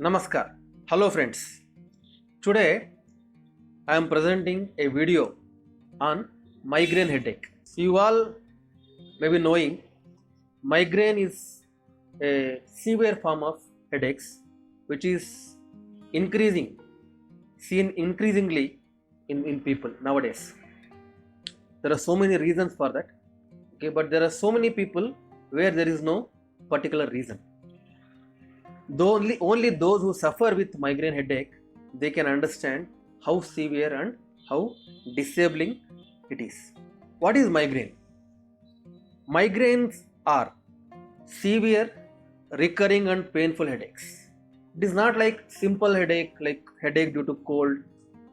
Namaskar. Hello friends. Today I am presenting a video on migraine headache. You all may be knowing migraine is a severe form of headaches which is seen increasingly in people nowadays. There are so many reasons for that. Okay, but there are so many people where there is no particular reason. Though only those who suffer with migraine headache they can understand how severe and how disabling it is. What is migraine? Migraines are severe, recurring and painful headaches. It is not like simple headache like headache due to cold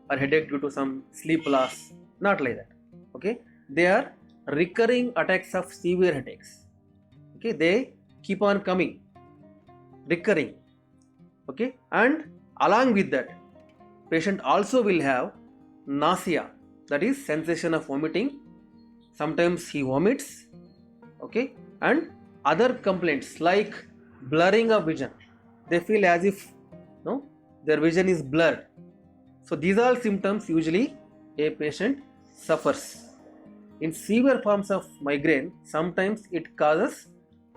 or headache due to some sleep loss. Not like that. Okay, they are recurring attacks of severe headaches. Okay, they keep on coming, recurring. Okay, and along with that patient also will have nausea, that is sensation of vomiting. Sometimes he vomits. Okay, and other complaints like blurring of vision. They feel as if their vision is blurred. So these are symptoms usually a patient suffers. In severe forms of migraine, sometimes it causes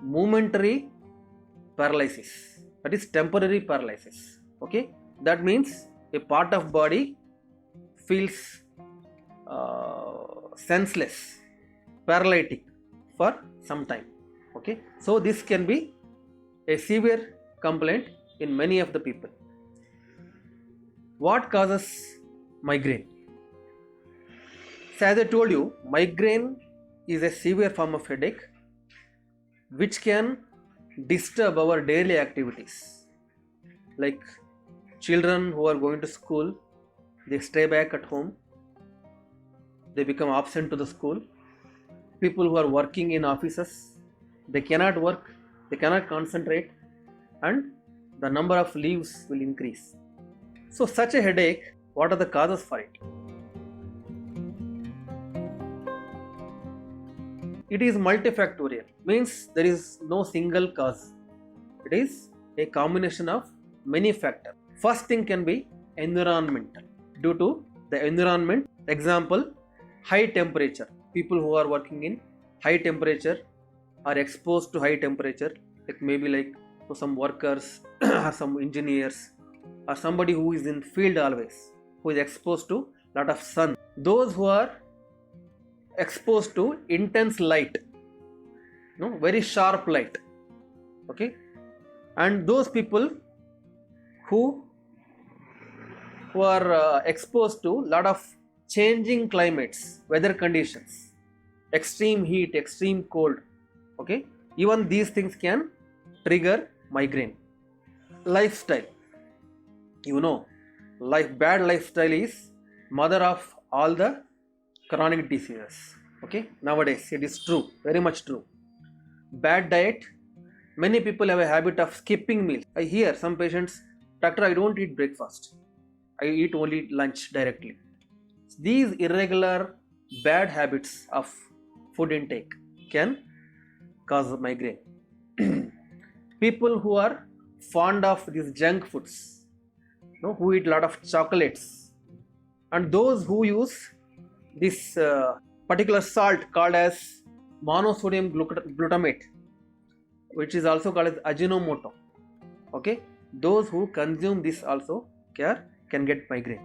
momentary paralysis, that is temporary paralysis. Okay, that means a part of body feels senseless, paralytic for some time. Okay, so this can be a severe complaint in many of the people. What causes migraine? So as I told you, migraine is a severe form of headache which can disturb our daily activities. Like children who are going to school, they stay back at home, they become absent to the school. People who are working in offices, they cannot work, they cannot concentrate, and the number of leaves will increase. So such a headache, what are the causes for it? It is multifactorial, means there is no single cause. It is a combination of many factors. First thing can be environmental. Due to the environment, example, high temperature. People who are working in high temperature are exposed to high temperature, like maybe like some workers or some engineers or somebody who is in field always, who is exposed to lot of sun. Those who are exposed to intense light, very sharp light. Okay, and those people who are exposed to lot of changing climates, weather conditions, extreme heat, extreme cold. Okay, even these things can trigger migraine. Lifestyle, bad lifestyle is mother of all the chronic diseases. Okay, nowadays it is true, very much true. Bad diet, many people have a habit of skipping meals. I hear some patients, doctor, I don't eat breakfast, I eat only lunch directly. These irregular bad habits of food intake can cause migraine. People who are fond of these junk foods, who eat a lot of chocolates, and those who use this particular salt called as monosodium glutamate, which is also called as Ajinomoto. Okay, those who consume this also can get migraine.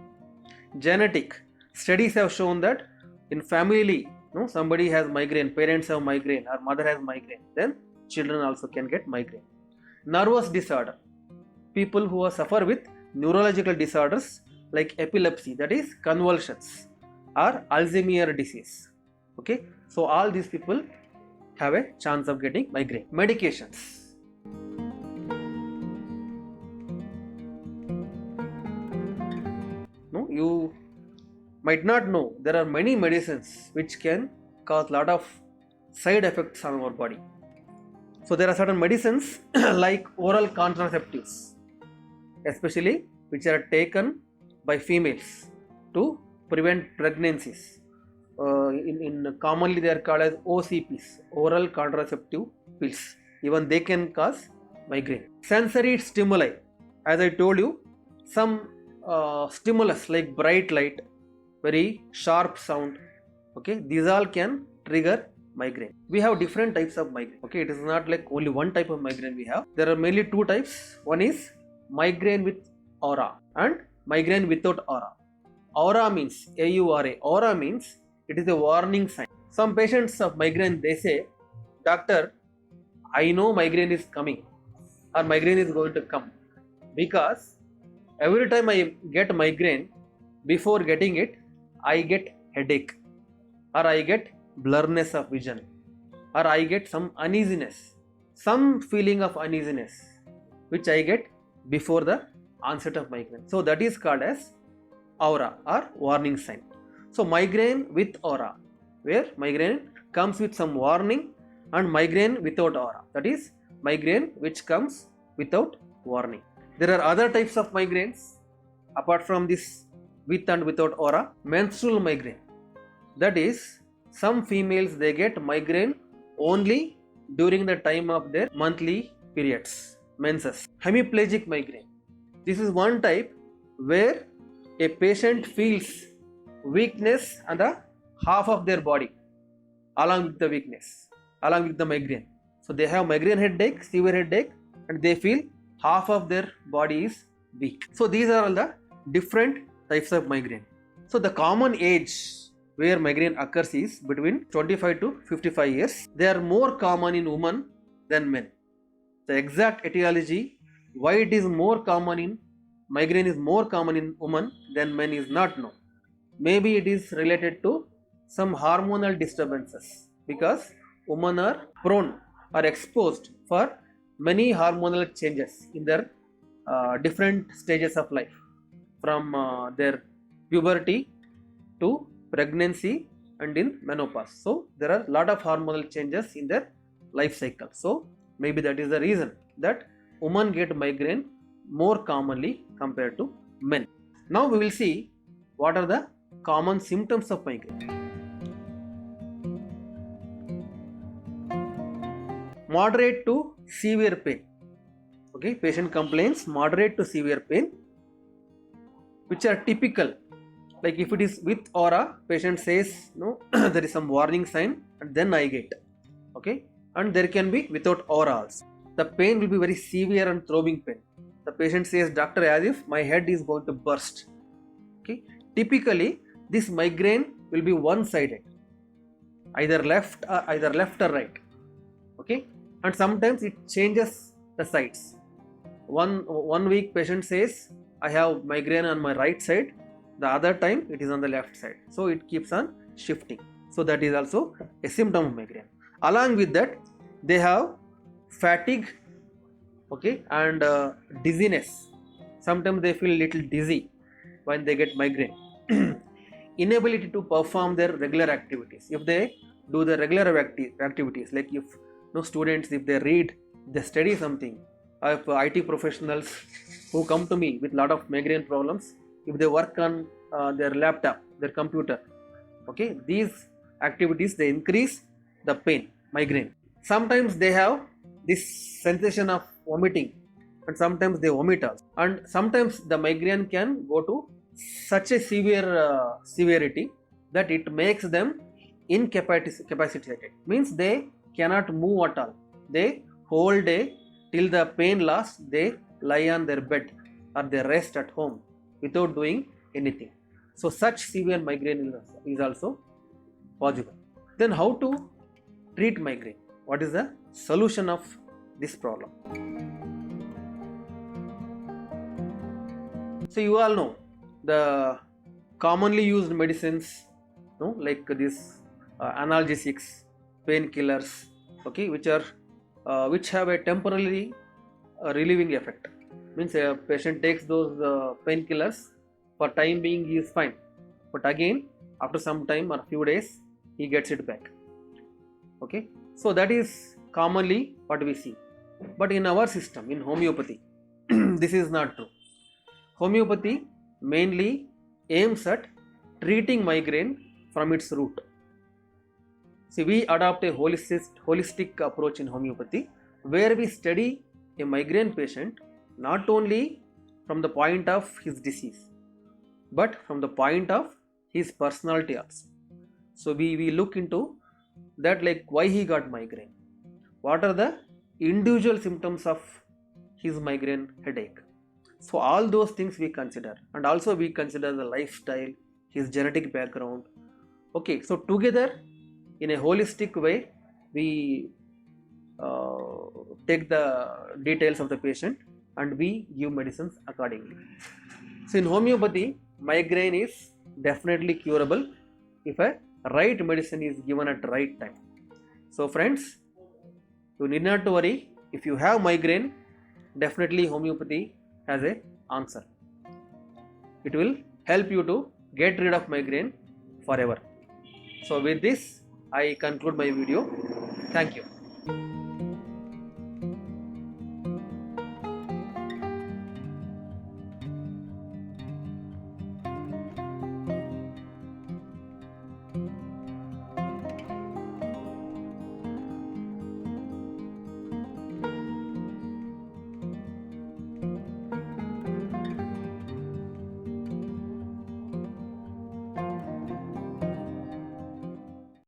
Genetic studies have shown that in family, somebody has migraine, parents have migraine or mother has migraine, then children also can get migraine. Nervous disorder, people who suffer with neurological disorders like epilepsy, that is convulsions, or Alzheimer's disease. Okay, so all these people have a chance of getting migraine. Medications. You might not know there are many medicines which can cause a lot of side effects on our body. So there are certain medicines like oral contraceptives, especially which are taken by females to prevent pregnancies. Commonly they are called as OCPs, oral contraceptive pills. Even they can cause migraine. Sensory stimuli, as I told you, some stimulus like bright light, very sharp sound, okay, these all can trigger migraine. We have different types of migraine, okay, it is not like only one type of migraine we have. There are mainly two types. One is migraine with aura and migraine without aura. Aura means AURA. Aura means it is a warning sign. Some patients of migraine, they say, doctor, I know migraine is coming or migraine is going to come, because every time I get migraine, before getting it, I get headache, or I get blurriness of vision, or I get some uneasiness, some feeling of uneasiness, which I get before the onset of migraine. So that is called as aura or warning sign. So migraine with aura, where migraine comes with some warning, and migraine without aura, that is migraine which comes without warning. There are other types of migraines apart from this with and without aura. Menstrual migraine, that is some females, they get migraine only during the time of their monthly periods, menses. Hemiplegic migraine, this is one type where a patient feels weakness on the half of their body along with the weakness, along with the migraine. So they have migraine headache, severe headache, and they feel half of their body is weak. So these are all the different types of migraine. So the common age where migraine occurs is between 25 to 55 years. They are more common in women than men. The exact etiology why it is more common in migraine is more common in women than men is not known. Maybe it is related to some hormonal disturbances, because women are prone or exposed for many hormonal changes in their different stages of life, from their puberty to pregnancy and in menopause. So there are a lot of hormonal changes in their life cycle. So maybe that is the reason that women get migraine more commonly compared to men. Now we will see what are the common symptoms of migraine. Moderate to severe pain. Okay, patient complains moderate to severe pain, which are typical. Like if it is with aura, patient says no, there is some warning sign, and then I get. Okay, and there can be without aura also. The pain will be very severe and throbbing pain. The patient says, doctor, as if my head is going to burst. Okay, typically this migraine will be one-sided, either left or right. Okay, and sometimes it changes the sides. One week patient says, I have migraine on my right side, the other time it is on the left side. So it keeps on shifting. So that is also a symptom of migraine. Along with that, they have fatigue, okay, and dizziness. Sometimes they feel little dizzy when they get migraine. Inability to perform their regular activities. If they do the regular activities, like if students, if they read, they study something, if IT professionals who come to me with lot of migraine problems, if they work on their laptop, their computer, okay, these activities, they increase the pain, migraine. Sometimes they have this sensation of vomiting, and sometimes they vomit also. And sometimes the migraine can go to such a severe severity that it makes them incapacitated. Means they cannot move at all. They whole day till the pain lasts, they lie on their bed or they rest at home without doing anything. So such severe migraine is also possible. Then how to treat migraine? What is the solution of this problem? So you all know the commonly used medicines, like this analgesics, painkillers, okay, which have a temporarily relieving effect. Means a patient takes those painkillers, for time being he is fine, but again after some time or few days he gets it back. Okay, so that is commonly what we see. But in our system, in homeopathy, this is not true. Homeopathy mainly aims at treating migraine from its root. See, we adopt a holistic approach in homeopathy, where we study a migraine patient not only from the point of his disease, but from the point of his personality also. So we look into that, like why he got migraine, what are the individual symptoms of his migraine headache. So all those things we consider, and also we consider the lifestyle, his genetic background. Okay, so together in a holistic way we take the details of the patient and we give medicines accordingly. So in homeopathy, migraine is definitely curable if a right medicine is given at right time. So friends, you need not to worry. If you have migraine, definitely homeopathy has a answer. It will help you to get rid of migraine forever. So with this, I conclude my video. Thank you.